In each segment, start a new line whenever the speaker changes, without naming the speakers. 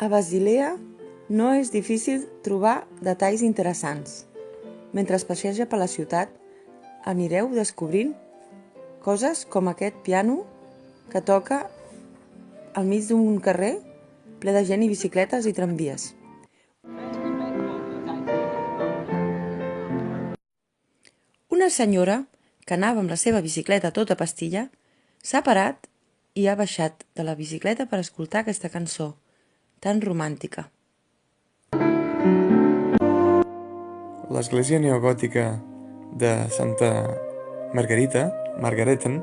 A Basilea no és difícil trobar detalls interessants. Mentre es passeja per la ciutat, anireu descobrint coses com aquest piano que toca al mig d'un carrer ple de gent i bicicletes i tramvies. Una senyora que anava amb la seva bicicleta tota pastilla s'ha parat i ha baixat de la bicicleta per escoltar aquesta cançó tan romàntica.
L'església neogòtica de Santa Margareten,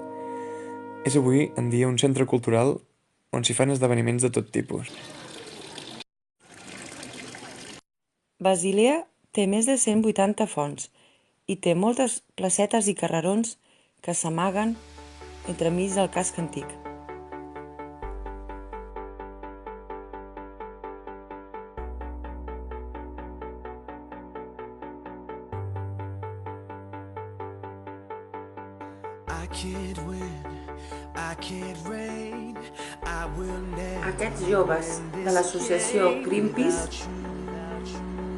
és avui en dia un centre cultural on s'hi fan esdeveniments de tot tipus.
Basilea té més de 180 fonts i té moltes placetes i carrerons que s'amaguen entremig del casc antic. Aquests joves de l'associació Greenpeace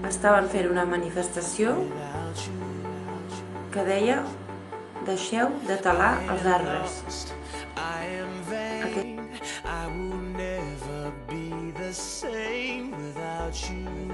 estaven fent una manifestació que deia "Deixeu de talar els arbres".
I will never be the same without you.